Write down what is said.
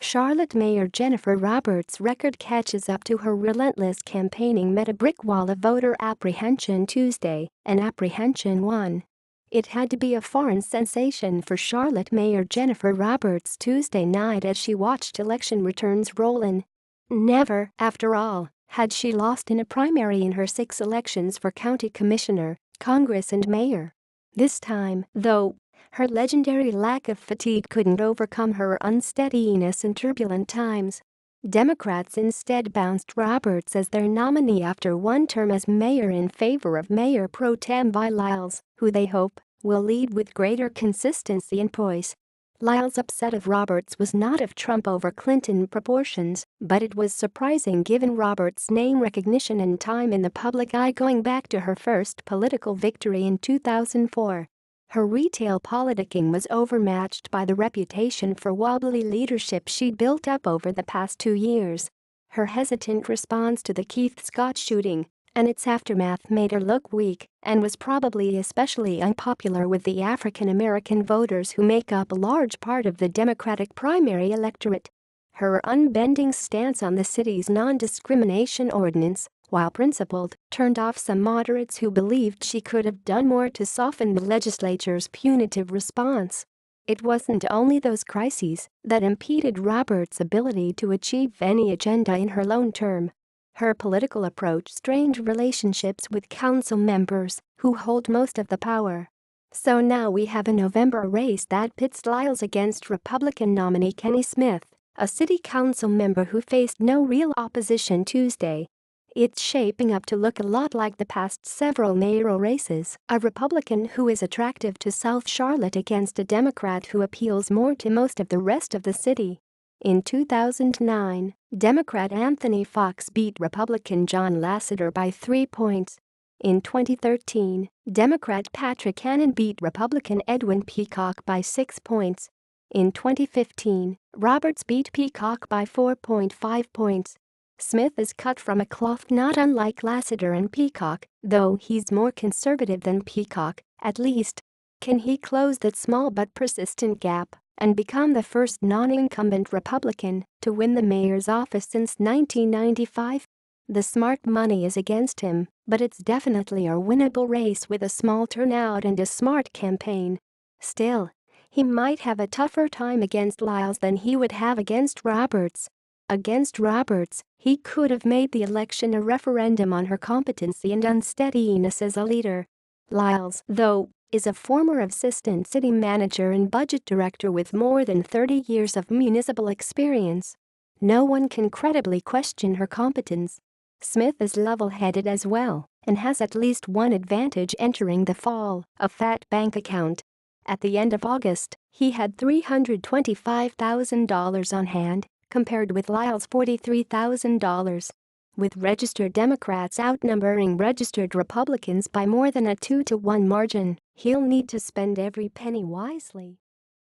Charlotte Mayor Jennifer Roberts' record catches up to her relentless campaigning met a brick wall of voter apprehension Tuesday, and apprehension won. It had to be a foreign sensation for Charlotte Mayor Jennifer Roberts Tuesday night as she watched election returns roll in. Never, after all, had she lost in a primary in her 6 elections for county commissioner, Congress and mayor. This time, though, her legendary lack of fatigue couldn't overcome her unsteadiness in turbulent times. Democrats instead bounced Roberts as their nominee after one term as mayor in favor of Mayor pro tem Lyles, who they hope will lead with greater consistency and poise. Lyles' upset of Roberts was not of Trump over Clinton proportions, but it was surprising given Roberts' name recognition and time in the public eye going back to her first political victory in 2004. Her retail politicking was overmatched by the reputation for wobbly leadership she'd built up over the past 2 years. Her hesitant response to the Keith Scott shooting and its aftermath made her look weak and was probably especially unpopular with the African-American voters who make up a large part of the Democratic primary electorate. Her unbending stance on the city's non-discrimination ordinance, while principled, turned off some moderates who believed she could have done more to soften the legislature's punitive response. It wasn't only those crises that impeded Roberts' ability to achieve any agenda in her lone term. Her political approach strained relationships with council members, who hold most of the power. So now we have a November race that pits Lyles against Republican nominee Kenny Smith, a city council member who faced no real opposition Tuesday. It's shaping up to look a lot like the past several mayoral races, a Republican who is attractive to South Charlotte against a Democrat who appeals more to most of the rest of the city. In 2009, Democrat Anthony Fox beat Republican John Lasseter by 3 points. In 2013, Democrat Patrick Hannon beat Republican Edwin Peacock by 6 points. In 2015, Roberts beat Peacock by 4.5 points. Smith is cut from a cloth not unlike Lasseter and Peacock, though he's more conservative than Peacock, at least. Can he close that small but persistent gap and become the first non-incumbent Republican to win the mayor's office since 1995? The smart money is against him, but it's definitely a winnable race with a small turnout and a smart campaign. Still, he might have a tougher time against Lyles than he would have against Roberts. Against Roberts, he could have made the election a referendum on her competency and unsteadiness as a leader. Lyles, though, is a former assistant city manager and budget director with more than 30 years of municipal experience. No one can credibly question her competence. Smith is level-headed as well and has at least one advantage entering the fall: a fat bank account. At the end of August, he had $325,000 on hand, compared with Lyles' $43,000. With registered Democrats outnumbering registered Republicans by more than a 2-to-1 margin, he'll need to spend every penny wisely.